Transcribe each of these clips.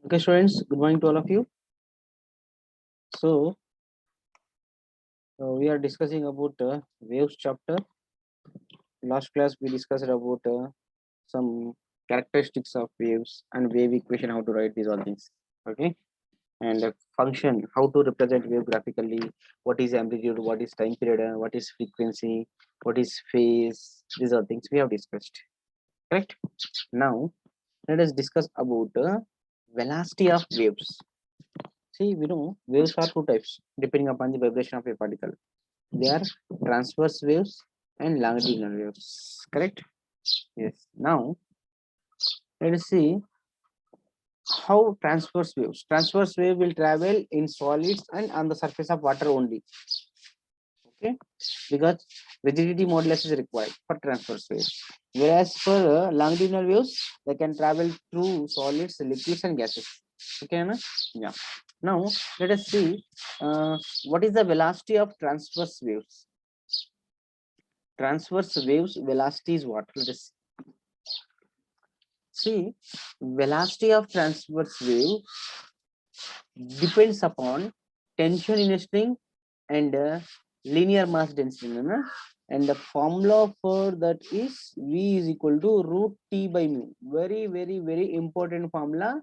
Okay, students, good morning to all of you. So, we are discussing about waves chapter. Last class, we discussed about some characteristics of waves and wave equation, how to write these all things. Okay, and function, how to represent wave graphically, what is amplitude, what is time period, what is frequency, what is phase, these are things we have discussed. Correct? Now, let us discuss about velocity of waves. See, we know waves are two types depending upon the vibration of a particle. They are transverse waves and longitudinal waves. Correct? Yes. Now, let us see how transverse waves. Transverse wave will travel in solids and on the surface of water only. Okay, because rigidity modulus is required for transverse waves. Whereas for longitudinal waves, they can travel through solids, liquids, and gases. Okay, na? Yeah. Now let us see what is the velocity of transverse waves. Transverse waves velocity is what? Let us see. Velocity of transverse wave depends upon tension in a string and linear mass density. Na? And the formula for that is V is equal to root T by mu. Very, very, very important formula.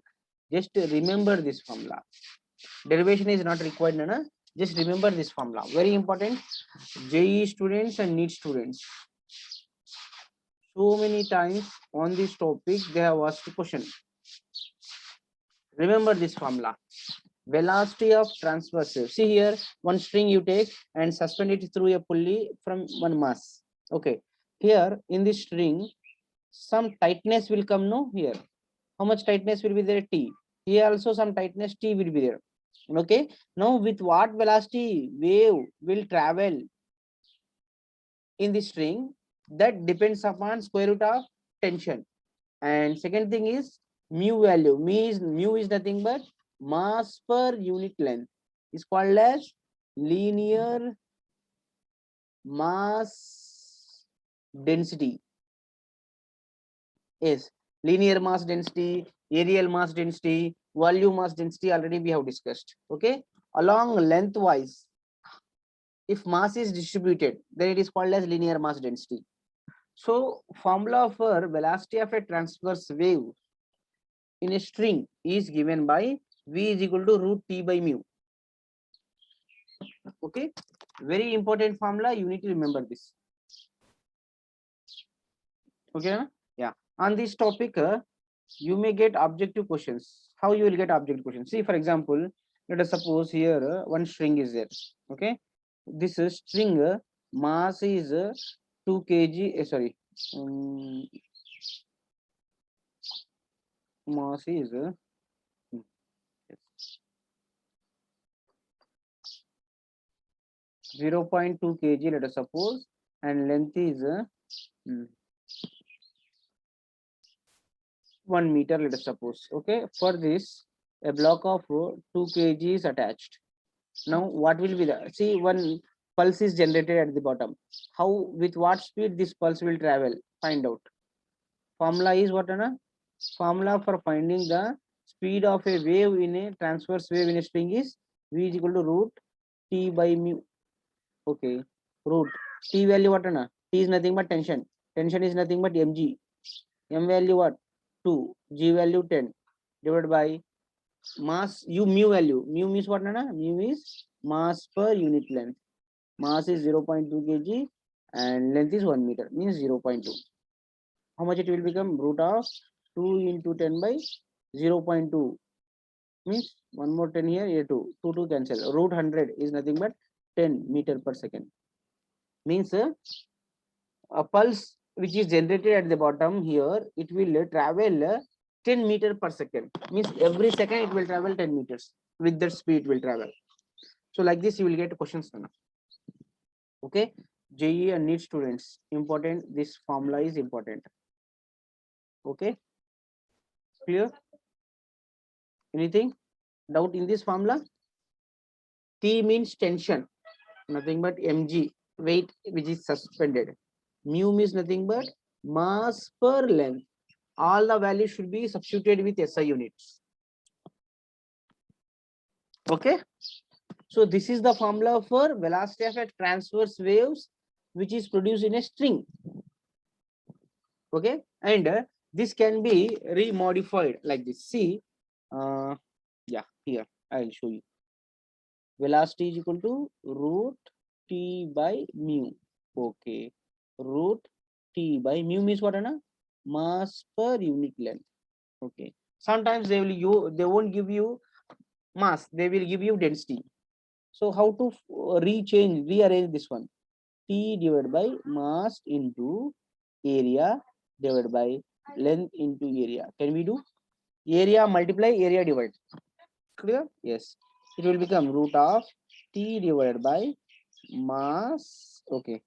Just remember this formula. Derivation is not required. Na? Just remember this formula. Very important. JE students and NEET students. So many times on this topic, they have asked a question. Remember this formula. Velocity of transverse wave. See here, one string you take and suspend it through a pulley from one mass. Okay. Here in this string, some tightness will come. No, here. How much tightness will be there? T. Here also some tightness T will be there. Okay. Now with what velocity wave will travel in the string, that depends upon square root of tension. And second thing is mu value. Mu is nothing but mass per unit length. Is called as linear mass density. Yes, linear mass density, areal mass density, volume mass density already we have discussed. Okay, along lengthwise, if mass is distributed, then it is called as linear mass density. So formula for velocity of a transverse wave in a string is given by V is equal to root T by mu. Okay, very important formula. You need to remember this. Okay, yeah. On this topic, you may get objective questions. How you will get objective questions? See, for example, let us suppose here one string is there. Okay, this string mass is 2 kg. Sorry, um, mass is 0.2 kg. Let us suppose, and length is 1 meter. Let us suppose. Okay, for this, a block of 2 kg is attached. Now what will be the, see, one pulse is generated at the bottom. How, with what speed this pulse will travel? Find out. Formula is what? Formula for finding the speed of a wave in a transverse wave in a string is V is equal to root T by mu. Okay, root T value what? T is nothing but tension. Tension is nothing but mg. M value what? 2. G value 10 divided by mass u mu value. Mu means what? Mu is mass per unit length. Mass is 0.2 kg and length is 1 meter, means 0.2. How much it will become? Root of 2 into 10 by 0.2, means one more 10 here, here 2. 2 cancel. Root 100 is nothing but 10 meter per second. Means a pulse which is generated at the bottom here, it will travel 10 meter per second. Means every second it will travel 10 meters. With that speed it will travel. So like this you will get questions now. Okay, JE and NEET students, important, this formula is important. Okay, clear? Anything doubt in this formula? T means tension, nothing but mg, weight which is suspended. Mu means nothing but mass per length. All the values should be substituted with SI units. Okay, so this is the formula for velocity of a transverse waves which is produced in a string. Okay, and this can be remodified like this. See, yeah, here I'll show you. Velocity is equal to root t by mu. Okay, root t by mu means what, Anna? Mass per unit length. Okay, sometimes they won't give you mass, they will give you density. So how to rearrange this one? T divided by mass into area divided by length into area. Can we do? Area multiply area divide. Clear? Yes. It will become root of T divided by mass, okay,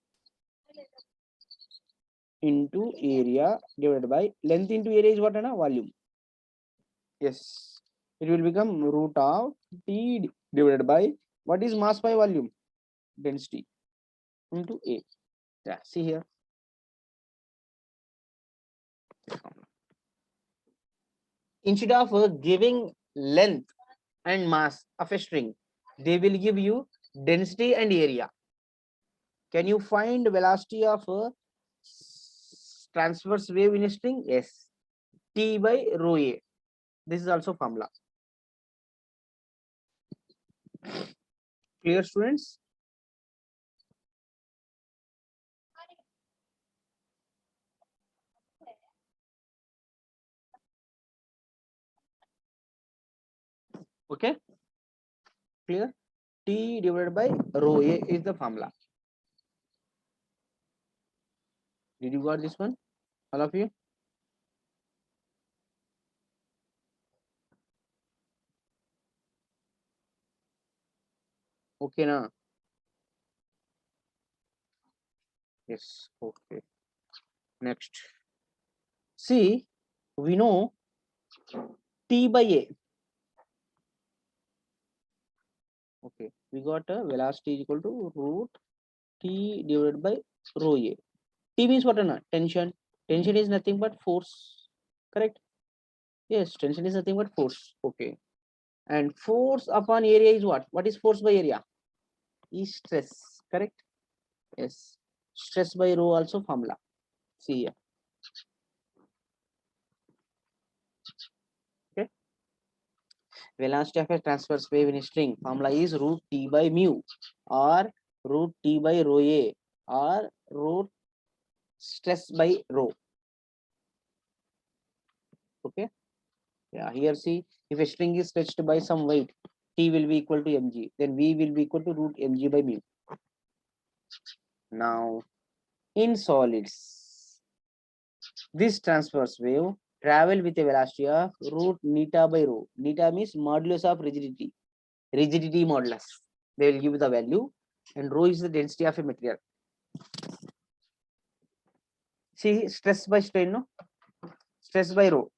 into area divided by length into area is what, Anna? Volume. Yes. It will become root of T divided by what is mass by volume? Density into A. Yeah, see here. Instead of giving length and mass of a string, they will give you density and area. Can you find velocity of a transverse wave in a string? Yes, T by rho A. This is also formula. Clear, students? Okay, clear? T divided by rho A is the formula. Did you got this one? All of you? Okay, now. Yes, okay. Next. See, we know T by A. Okay, we got a velocity is equal to root T divided by rho A. T means what, Anna? Tension. Tension is nothing but force. Correct? Yes, tension is nothing but force. Okay. And force upon area is what? What is force by area? Is stress. Correct? Yes. Stress by rho also formula. See here. Okay. Velocity of a transverse wave in a string formula is root T by mu or root T by rho A or root stress by rho. Okay. Yeah, here see, if a string is stretched by some weight, T will be equal to mg, then V will be equal to root mg by mu. Now, in solids, this transverse wave travel with a velocity of root neta by rho. Neta means modulus of rigidity. Rigidity modulus. They will give the value, and rho is the density of a material. See, stress by strain, no? Stress by rho.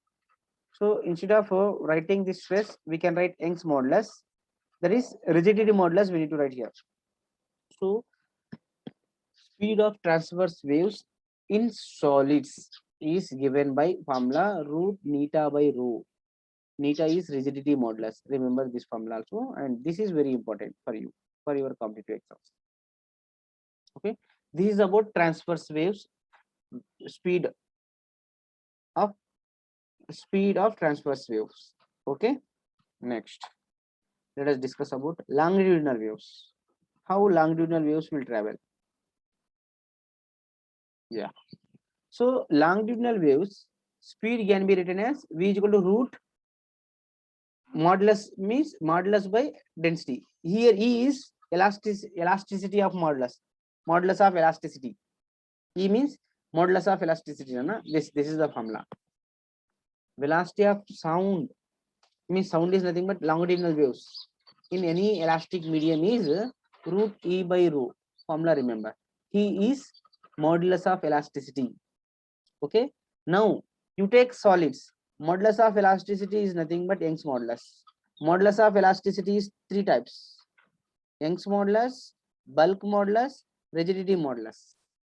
So instead of writing this stress, we can write Young's modulus. That is rigidity modulus we need to write here. So speed of transverse waves in solids is given by formula root neta by rho. Neta is rigidity modulus. Remember this formula also, and this is very important for you for your competitive exams. Okay, this is about transverse waves speed of transverse waves. Okay, next let us discuss about longitudinal waves. How longitudinal waves will travel? Yeah. So longitudinal waves speed can be written as v is equal to root modulus means modulus by density. Here E is elasticity of modulus. Modulus of elasticity. E means modulus of elasticity. Na? This is the formula. Velocity of sound means sound is nothing but longitudinal waves. In any elastic medium is root E by rho. Formula remember. He is modulus of elasticity. Okay. Now you take solids. Modulus of elasticity is nothing but Young's modulus. Modulus of elasticity is three types: Young's modulus, bulk modulus, rigidity modulus.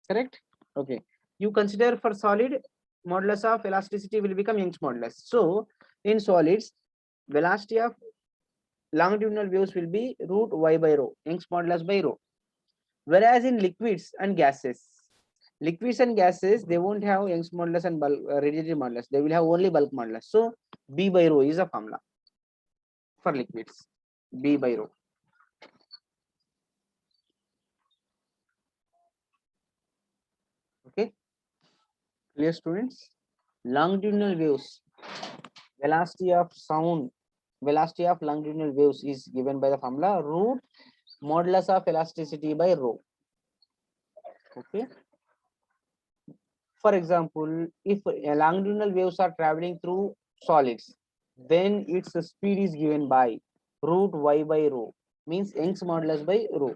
Correct? Okay. You consider for solid, modulus of elasticity will become Young's modulus. So in solids, velocity of longitudinal waves will be root y by rho, Young's modulus by rho. Whereas in liquids and gases, they won't have Young's modulus and bulk rigidity modulus. They will have only bulk modulus. So B by rho is a formula for liquids. B by rho. Okay, clear, students? Longitudinal waves, velocity of longitudinal waves is given by the formula root modulus of elasticity by rho. Okay. For example, if longitudinal waves are traveling through solids, then its speed is given by root y by rho, means Young's modulus by rho.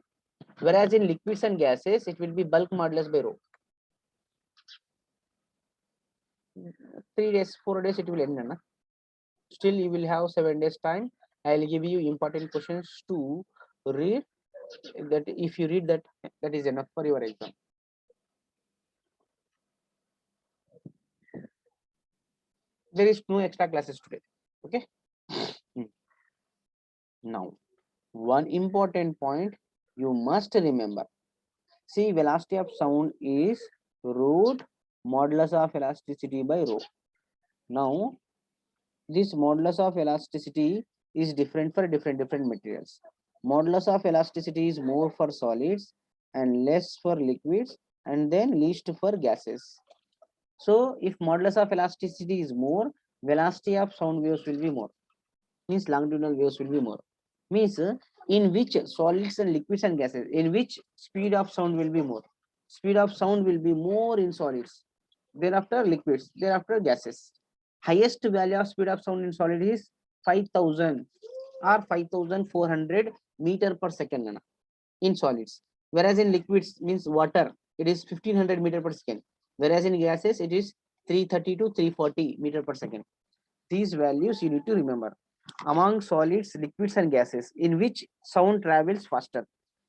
Whereas in liquids and gases, it will be bulk modulus by rho. 3 days, 4 days, it will end. Na? Still, you will have 7 days time. I'll give you important questions to read. That if you read that, that is enough for your exam. There is no extra classes today. Okay. Now, one important point you must remember. See, velocity of sound is root modulus of elasticity by rho. Now, this modulus of elasticity is different for different materials. Modulus of elasticity is more for solids and less for liquids, and then least for gases. So, if modulus of elasticity is more, velocity of sound waves will be more. Means longitudinal waves will be more. Means in which solids and liquids and gases, in which speed of sound will be more. Speed of sound will be more in solids, thereafter liquids, thereafter gases. Highest value of speed of sound in solid is 5000 or 5400 meter per second in solids. Whereas in liquids, means water, it is 1500 meter per second. Whereas in gases, it is 330 to 340 meter per second. These values you need to remember. Among solids, liquids and gases, in which sound travels faster?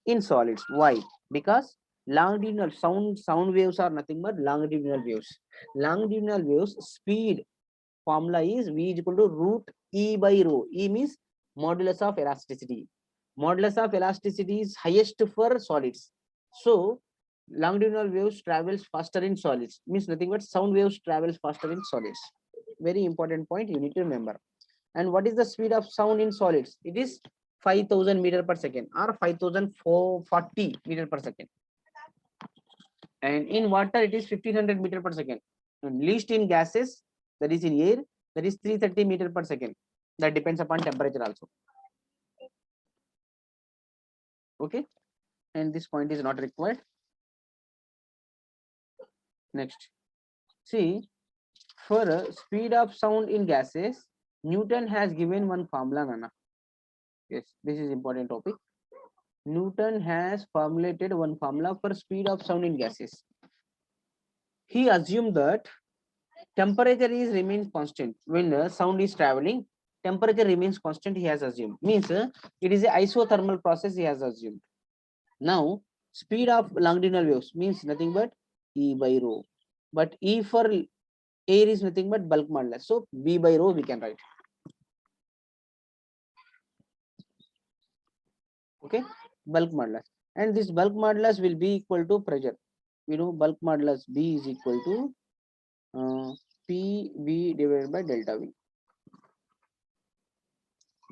In solids. Why? Because longitudinal sound waves are nothing but longitudinal waves. Longitudinal waves speed formula is V is equal to root E by rho. E means modulus of elasticity. Modulus of elasticity is highest for solids. So longitudinal waves travels faster in solids. Means nothing but sound waves travels faster in solids. Very important point you need to remember. And what is the speed of sound in solids? It is 5000 meter per second or 5440 meter per second. And in water, it is 1500 meter per second. And least in gases, that is in air, that is 330 meter per second. That depends upon temperature also. Okay. And this point is not required. Next. See, for speed of sound in gases, Newton has given one formula, Nana. Yes, this is important topic. Newton has formulated one formula for speed of sound in gases. He assumed that temperature is remains constant when sound is traveling. Temperature remains constant. He has assumed, means it is a isothermal process. He has assumed. Now, speed of longitudinal waves means nothing but E by rho. But E for air is nothing but bulk modulus. So B by rho we can write. Okay, bulk modulus, and this bulk modulus will be equal to pressure. We know bulk modulus B is equal to PV divided by delta V.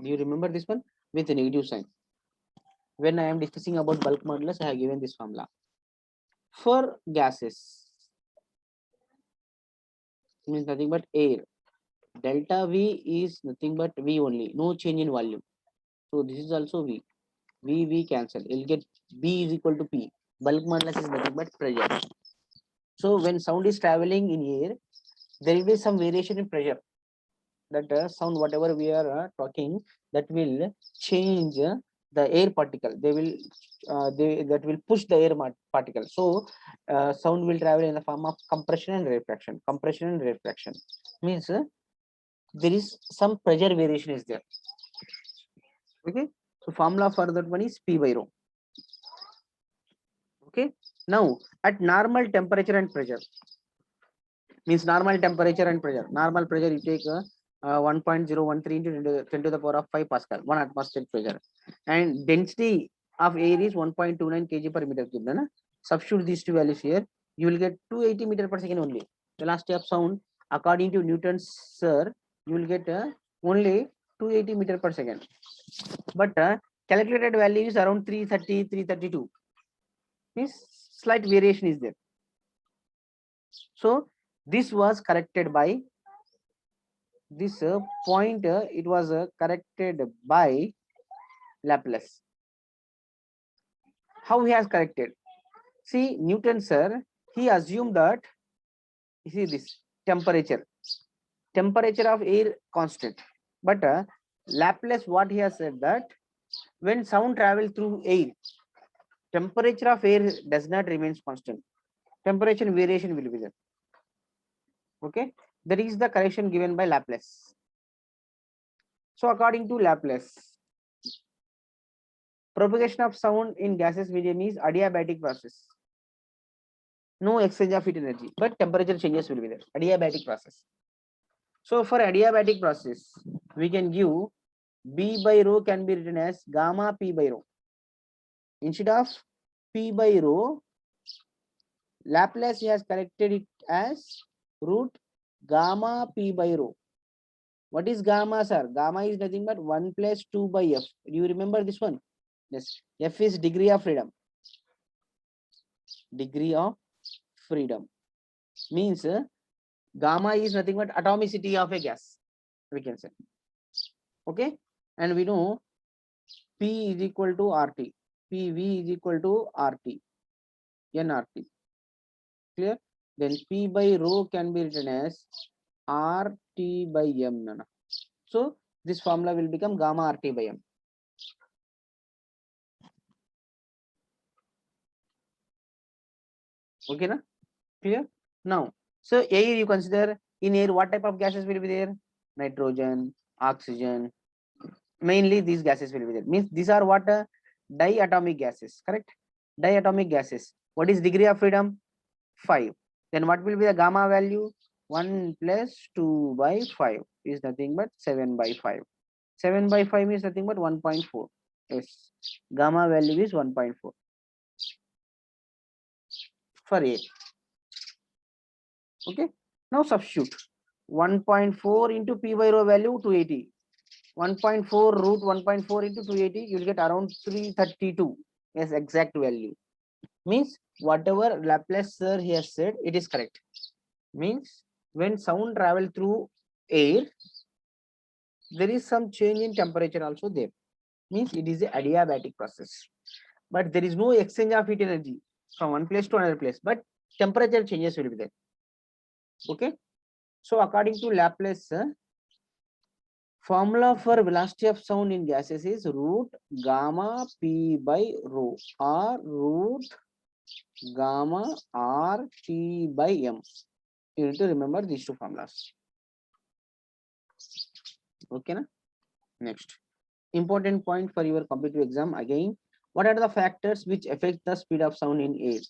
Do you remember this one with a negative sign? When I am discussing about bulk modulus, I have given this formula. For gases, means nothing but air. Delta V is nothing but V only, no change in volume. So this is also V. V cancel. You'll get B is equal to P. Bulk modulus is nothing but pressure. So when sound is traveling in air, there will be some variation in pressure. That sound, whatever we are talking, that will change the air particle. They will that will push the air particle. So sound will travel in the form of compression and refraction. Compression and refraction means there is some pressure variation is there. Okay, so formula for that one is P by rho. Okay, now at normal temperature and pressure, means normal temperature and pressure. Normal pressure you take 1.013 into 10 to the power of 5 Pascal, 1 atmospheric pressure. And density of air is 1.29 kg per meter cube. Na? Substitute these two values here. You will get 280 meter per second only. Velocity of sound, according to Newton's sir, you will get only 280 meter per second. But calculated value is around 330, 332. Means slight variation is there. So this was corrected by this point. It was corrected by Laplace. How he has corrected? See, Newton sir, he assumed that, you see this temperature of air constant. But Laplace, what he has said that when sound travel through air, temperature of air does not remains constant. Temperature variation will be there. Okay, that is the correction given by Laplace. So according to Laplace, propagation of sound in gaseous medium is adiabatic process. No exchange of heat energy, but temperature changes will be there. Adiabatic process. So for adiabatic process, we can give B by rho can be written as gamma P by rho. Instead of P by rho, Laplace has corrected it as root gamma P by rho. What is gamma, sir? Gamma is nothing but 1 plus 2 by F. Do you remember this one? Yes. F is degree of freedom. Degree of freedom means gamma is nothing but atomicity of a gas, we can say. Okay, and we know P is equal to RT, PV is equal to RT, nRT. Clear? Then P by rho can be written as RT by M. Nana. So this formula will become gamma RT by M. Okay, na? Clear? Now, so air, you consider in air what type of gases will be there? Nitrogen, oxygen. Mainly these gases will be there. Means these are what diatomic gases, correct? Diatomic gases. What is degree of freedom? 5. Then what will be the gamma value? 1 plus 2 by 5 is nothing but 7 by 5. 7 by 5 is nothing but 1.4. Yes, gamma value is 1.4 for A. Okay, now substitute 1.4 into P by rho value 280. 1.4 root 1.4 into 280, you will get around 332. Yes, exact value. Means whatever Laplace sir he has said, it is correct. Means when sound travel through air, there is some change in temperature also there. Means it is a adiabatic process. But there is no exchange of heat energy from one place to another place. But temperature changes will be there. Okay. So according to Laplace, formula for velocity of sound in gases is root gamma P by rho or root gamma R T by M. You need to remember these two formulas. Okay, na? Next, important point for your competitive exam again. What are the factors which affect the speed of sound in air?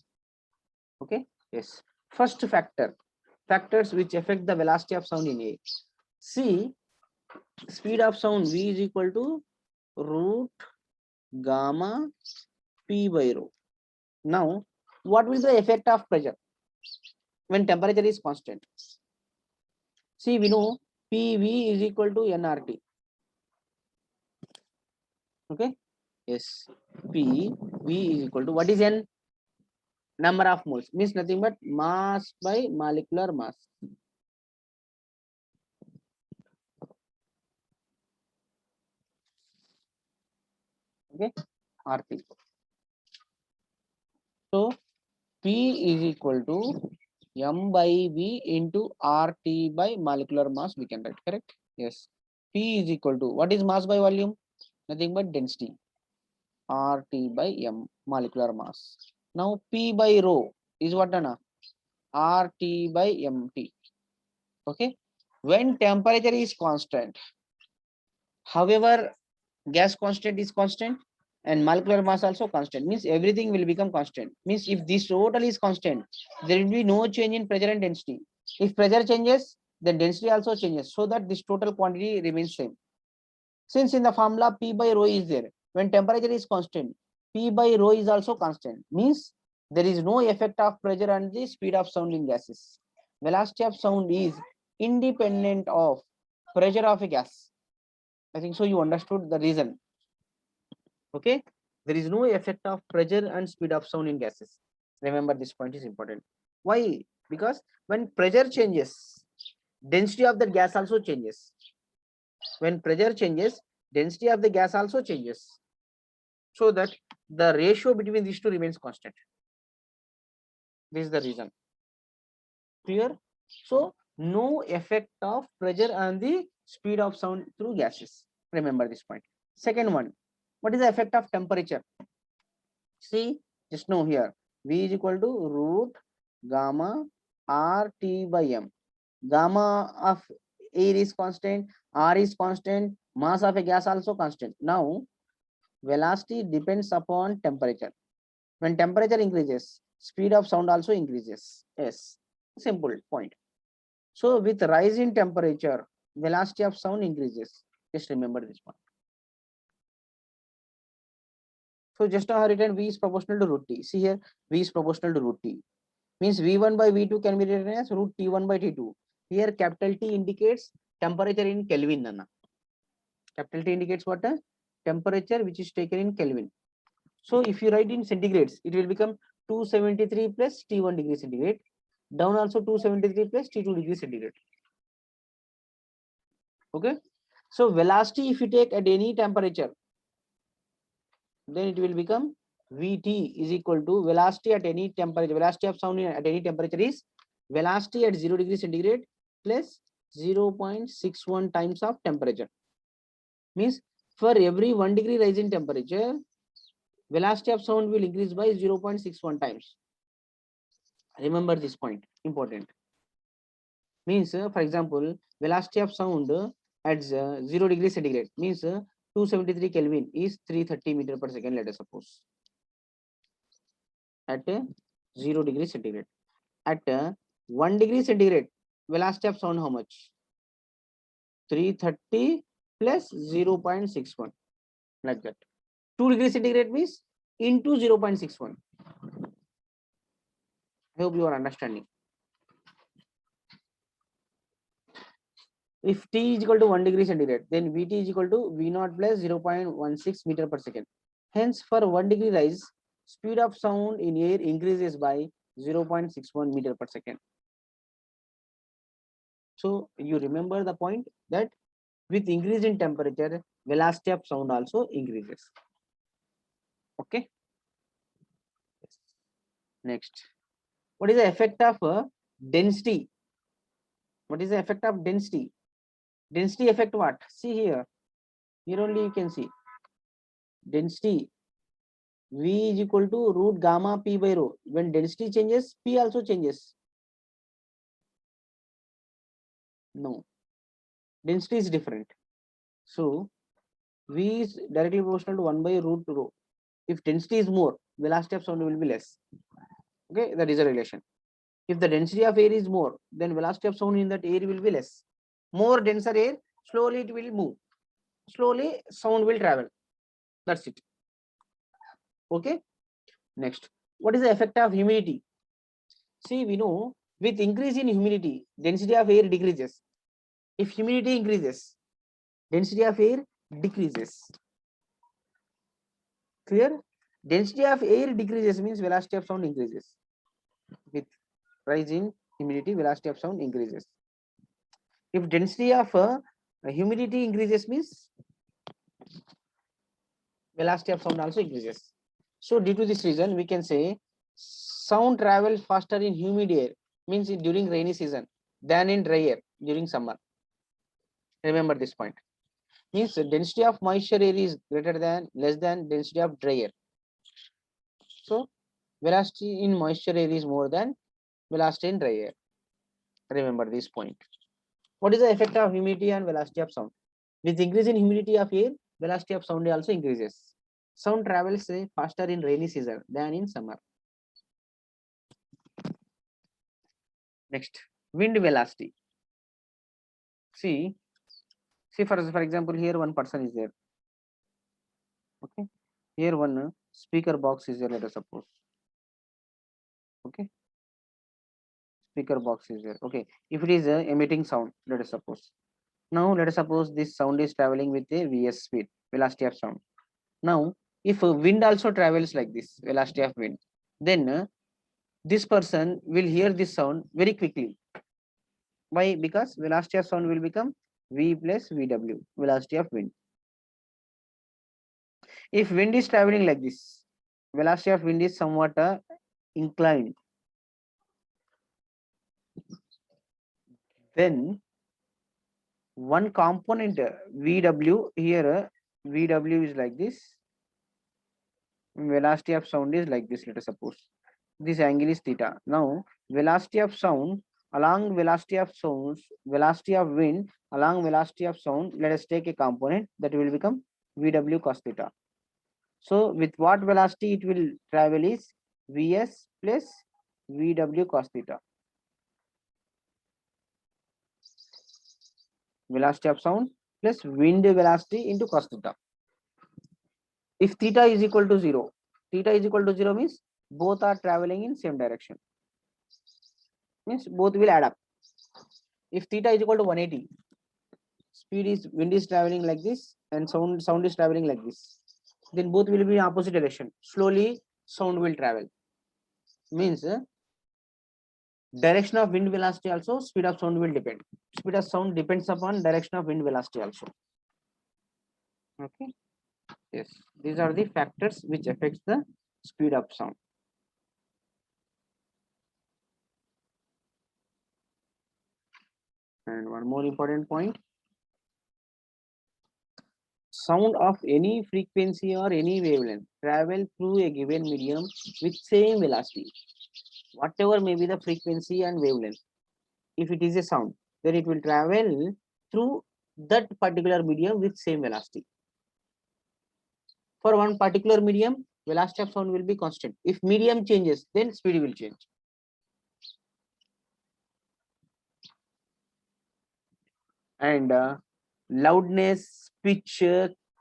Okay, yes. First factor, factors which affect the velocity of sound in air. See, speed of sound V is equal to root gamma P by rho. Now, what will be the effect of pressure when temperature is constant? See, we know PV is equal to nRT. Okay, yes, PV is equal to what is N? Number of moles, means nothing but mass by molecular mass. Okay, RT. So P is equal to M by V into RT by molecular mass, we can write, correct? Yes. P is equal to, what is mass by volume? Nothing but density. RT by M, molecular mass. Now P by rho is what, Anna? RT by MT. Okay. When temperature is constant, however, gas constant is constant and molecular mass also constant, means everything will become constant. Means if this total is constant, there will be no change in pressure and density. If pressure changes, then density also changes, so that this total quantity remains same. Since in the formula P by rho is there, when temperature is constant, P by rho is also constant, means there is no effect of pressure on the speed of sound in gases. Velocity of sound is independent of pressure of a gas. I think so you understood the reason. Okay, there is no effect of pressure and speed of sound in gases. Remember, this point is important. Why? Because when pressure changes, density of the gas also changes. When pressure changes, density of the gas also changes, so that the ratio between these two remains constant. This is the reason. Clear? So no effect of pressure on the speed of sound through gases. Remember this point. Second one, what is the effect of temperature? See, just know here, V is equal to root gamma RT by M. Gamma of air is constant, R is constant, mass of a gas also constant. Now, velocity depends upon temperature. When temperature increases, speed of sound also increases. Yes, simple point. So with rise in temperature, velocity of sound increases. Just remember this one. So just now written V is proportional to root T. See here, V is proportional to root T. Means V1 by V2 can be written as root T1 by T2. Here capital T indicates temperature in Kelvin. Nana. Capital T indicates what? Temperature which is taken in Kelvin. So if you write in centigrades, it will become 273 plus T1 degree centigrade. Down also 273 plus T2 degree centigrade. Okay. So velocity, if you take at any temperature, then it will become Vt is equal to velocity at any temperature. Velocity of sound at any temperature is velocity at 0 degree centigrade plus 0.61 times of temperature. Means for every 1 degree rise in temperature, velocity of sound will increase by 0.61 times. Remember this point, important. Means for example, velocity of sound at 0 degree centigrade means 273 Kelvin is 330 meter per second, let us suppose. At 0 degree centigrade. At 1 degree centigrade, velocity of sound how much? 330 plus 0.61, like that. 2 degree centigrade means into 0.61. I hope you are understanding. If T is equal to 1 degree centigrade, then Vt is equal to V0 plus 0.16 meter per second. Hence, for 1 degree rise, speed of sound in air increases by 0.61 meter per second. So you remember the point that with increase in temperature, velocity of sound also increases. Okay. Next, what is the effect of density? What is the effect of density? Density effect what? See here. Here only you can see. Density V is equal to root gamma P by rho. When density changes, P also changes. No. Density is different. So V is directly proportional to 1 by root rho. If density is more, velocity of sound will be less. Okay, that is a relation. If the density of air is more, then velocity of sound in that air will be less. More denser air, slowly it will move. Slowly sound will travel. That's it. Okay. Next, what is the effect of humidity? See, we know with increase in humidity, density of air decreases. If humidity increases, density of air decreases. Clear? Density of air decreases means velocity of sound increases. With rise in humidity, velocity of sound increases. If density of humidity increases means velocity of sound also increases. So due to this reason, we can say sound travels faster in humid air, means during rainy season, than in dry air during summer. Remember this point. Means density of moisture air is greater than less than density of dry air. So velocity in moisture air is more than velocity in dry air. Remember this point. What is the effect of humidity and velocity of sound? With increase in humidity of air, velocity of sound also increases. Sound travels faster in rainy season than in summer. Next, wind velocity. See, for example, here one person is there. Okay, here one speaker box is there. Let us suppose. Okay, speaker box is there. Okay, if it is emitting sound, let us suppose. Now let us suppose this sound is traveling with a vs speed, velocity of sound. Now, if wind also travels like this, velocity of wind, then this person will hear this sound very quickly. Why? Because velocity of sound will become v plus vw, velocity of wind. If wind is traveling like this, velocity of wind is somewhat inclined, then one component vw here, vw is like this, velocity of sound is like this. Let us suppose this angle is theta. Now velocity of sound along velocity of sound, velocity of wind along velocity of sound, let us take a component that will become vw cos theta. So with what velocity it will travel is vs plus vw cos theta. Velocity of sound plus wind velocity into cos theta. If theta is equal to 0, theta is equal to 0 means both are traveling in same direction. Means both will add up. If theta is equal to 180, wind is traveling like this and sound is traveling like this, then both will be in opposite direction. Slowly sound will travel. Means direction of wind velocity also, speed of sound will depend. Speed of sound depends upon direction of wind velocity also. Okay. Yes, these are the factors which affects the speed of sound. And one more important point, sound of any frequency or any wavelength travel through a given medium with same velocity, whatever may be the frequency and wavelength. If it is a sound, then it will travel through that particular medium with same velocity. For one particular medium, velocity of sound will be constant. If medium changes, then speed will change. And loudness, pitch,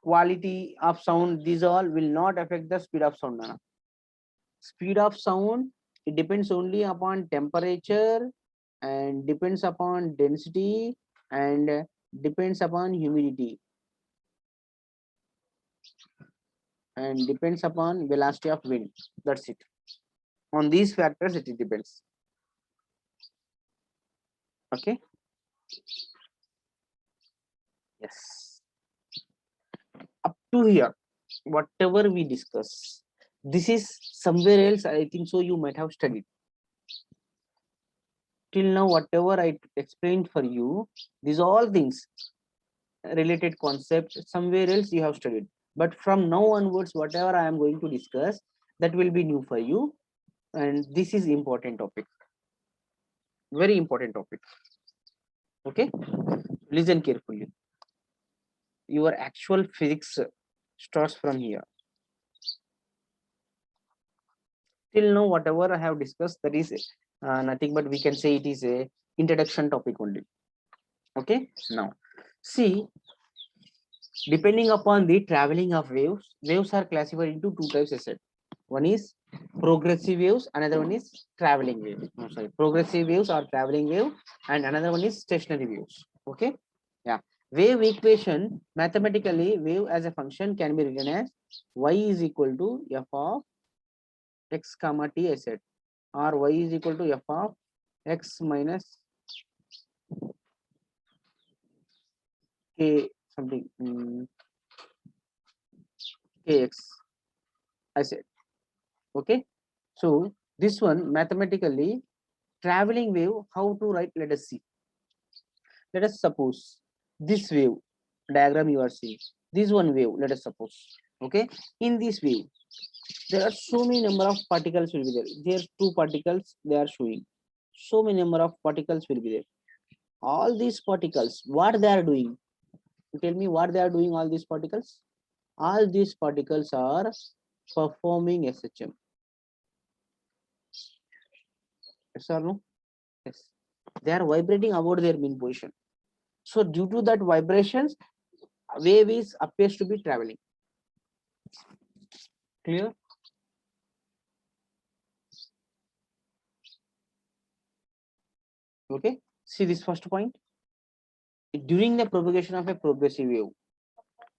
quality of sound, these all will not affect the speed of sound. Nana. Speed of sound, it depends only upon temperature and depends upon density and depends upon humidity and depends upon velocity of wind. That's it. On these factors, it depends. Okay. Yes. Up to here, whatever we discuss, this is somewhere else. I think so. You might have studied. Till now, whatever I explained for you, these all things related concepts somewhere else you have studied. But from now onwards, whatever I am going to discuss, that will be new for you. And this is important topic. Very important topic. Okay. Listen carefully. Your actual physics starts from here. Till now, whatever I have discussed, that is nothing but we can say it is a introduction topic only. Okay. Now, see, depending upon the traveling of waves, waves are classified into two types. I said one is progressive waves, another one is traveling wave. No, sorry, progressive waves or traveling wave, and another one is stationary waves. Okay. Yeah. Wave equation, mathematically, wave as a function can be written as y is equal to f of x comma t, I said, or y is equal to f of x minus k something kx, I said. Okay. So this one mathematically, traveling wave, how to write? Let us see. Let us suppose this wave diagram you are seeing. This one wave, let us suppose. Okay. In this wave, there are so many number of particles will be there. There are two particles they are showing. So many number of particles will be there. All these particles, what they are doing? Tell me what they are doing. All these particles. All these particles are performing SHM. Yes or no? Yes. They are vibrating about their mean position. So due to that vibrations, wave is appears to be traveling. Clear? Okay. See this first point. During the propagation of a progressive wave,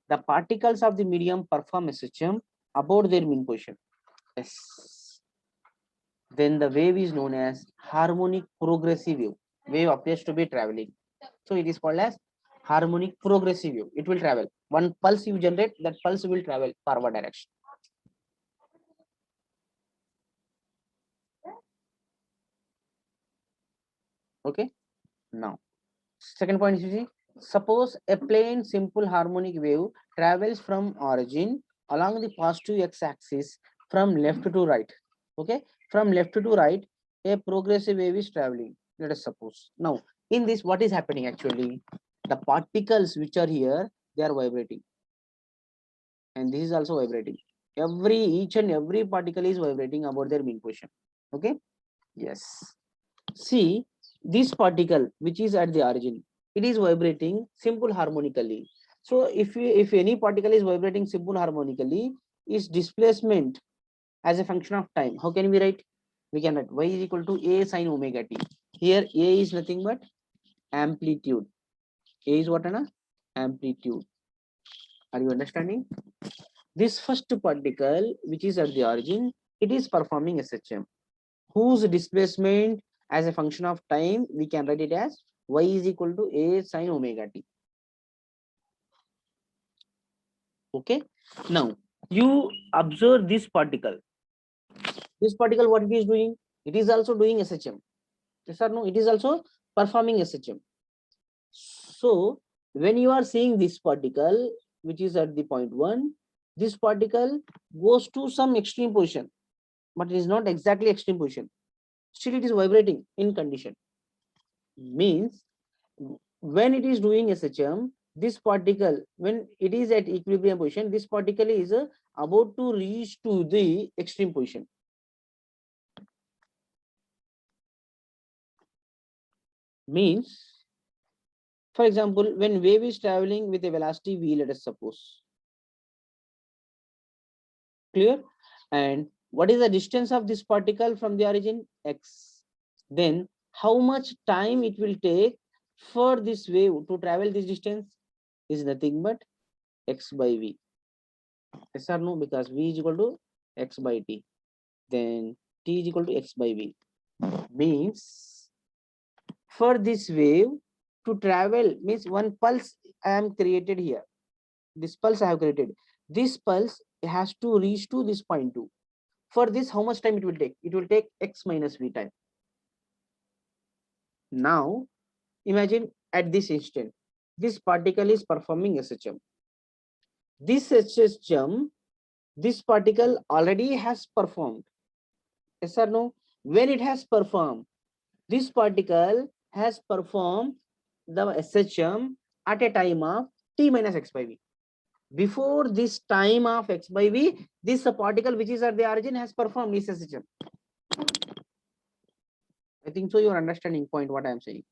the particles of the medium perform SHM about their mean position. Yes. Then the wave is known as harmonic progressive wave. Wave appears to be traveling. So it is called as harmonic progressive wave. It will travel. One pulse you generate, that pulse will travel forward direction. Okay. Now, second point is, you see, suppose a plain simple harmonic wave travels from origin along the positive x-axis from left to right. Okay, from left to right, a progressive wave is traveling. Let us suppose. Now, in this, what is happening actually? The particles which are here, they are vibrating, and this is also vibrating. Each and every particle is vibrating about their mean position. Okay. Yes. See, this particle which is at the origin, it is vibrating simple harmonically. So if any particle is vibrating simple harmonically, its displacement as a function of time, how can we write? We can write y is equal to a sine omega t. Here a is nothing but amplitude. A is what, Anna? Amplitude. Are you understanding? This first particle which is at the origin, it is performing SHM, whose displacement as a function of time, we can write it as y is equal to a sine omega t. Okay. Now, you observe this particle. This particle, what it is doing? It is also doing SHM. Yes or no? It is also performing SHM. So, when you are seeing this particle, which is at the point 1, this particle goes to some extreme position, but it is not exactly extreme position. Still, it is vibrating in condition. Means when it is doing SHM, this particle, when it is at equilibrium position, this particle is about to reach to the extreme position. Means, for example, when wave is traveling with a velocity v, let us suppose. Clear? And what is the distance of this particle from the origin? X. Then how much time it will take for this wave to travel this distance is nothing but x by v. Yes or no? Because v is equal to x by t. Then t is equal to x by v. Means for this wave to travel, means one pulse I am created here. This pulse I have created. This pulse has to reach to this point 2. For this, how much time it will take? It will take x minus v time. Now, imagine at this instant, this particle is performing SHM. This SHM, this particle already has performed. Yes or no? When it has performed, this particle has performed the SHM at a time of t minus x by v. Before this time of x by v, this particle which is at the origin has performed this SHM. I think so you are understanding point what I am saying.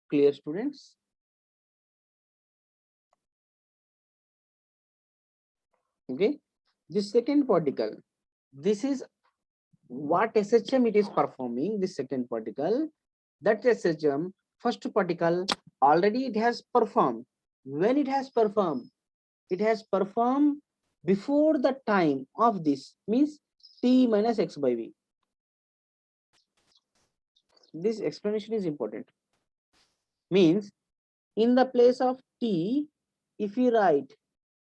Clear, students? Okay. This second particle, this is what SHM it is performing, this second particle. That SHM, first particle, already it has performed. When it has performed before the time of this, means t minus x by v. This explanation is important. Means in the place of t, if we write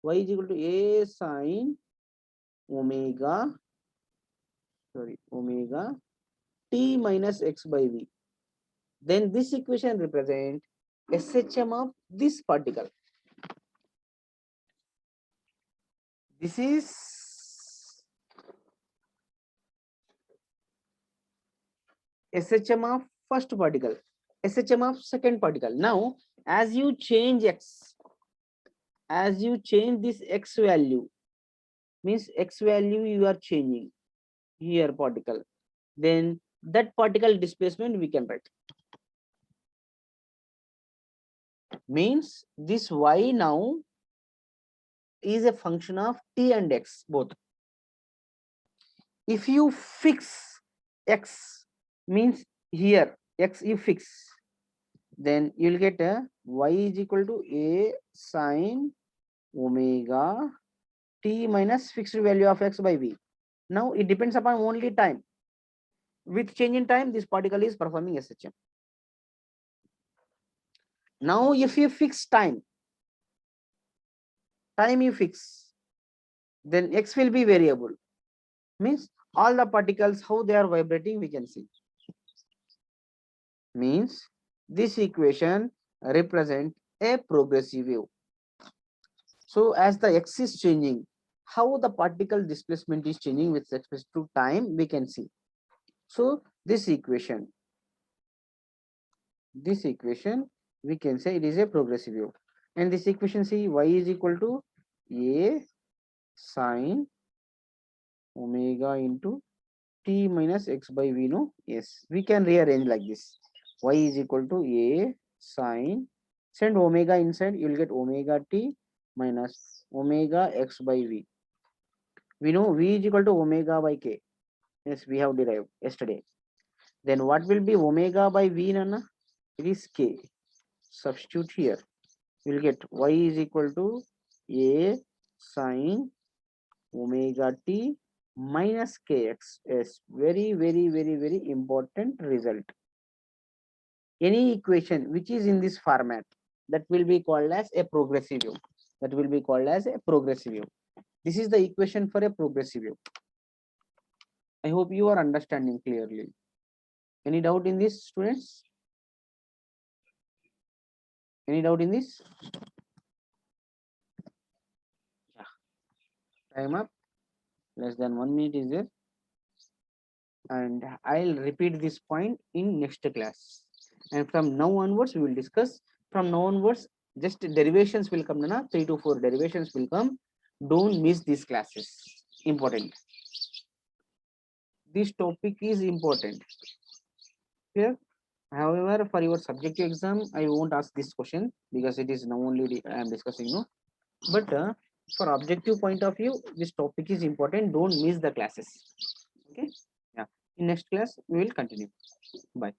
y is equal to a sine omega t minus x by v, then this equation represents SHM of this particle. This is SHM of first particle, SHM of second particle. Now, as you change x, as you change this x value, means x value you are changing here particle, then that particle displacement we can write. Means this y now is a function of t and x both. If you fix x, means here x you fix, then you'll get a y is equal to a sine omega t minus fixed value of x by v. Now it depends upon only time. With change in time, this particle is performing SHM. Now if you fix time you fix, then x will be variable. Means all the particles, how they are vibrating, we can see. Means this equation represent a progressive wave. So as the x is changing, how the particle displacement is changing with respect to time, we can see. So this equation we can say it is a progressive wave. And this equation, see, y is equal to a sine omega into t minus x by v, no? Yes, we can rearrange like this. Y is equal to a sine, send omega inside, you will get omega t minus omega x by v. We know v is equal to omega by k. Yes, we have derived yesterday. Then what will be omega by v, Nana? It is k. Substitute here. You will get y is equal to a sine omega t minus kx. Yes, very important result. Any equation which is in this format, that will be called as a progressive wave. That will be called as a progressive wave. This is the equation for a progressive wave. I hope you are understanding clearly. Any doubt in this, students? Any doubt in this? Yeah. Time up. Less than 1 minute is there. And I'll repeat this point in next class. And from now onwards, we will discuss. From now onwards, just derivations will come. 3 to 4 derivations will come. Don't miss these classes. Important. This topic is important. Clear? However, for your subjective exam, I won't ask this question because it is now only I am discussing. No, but for objective point of view, this topic is important. Don't miss the classes. Okay. Yeah. In next class, we will continue. Bye.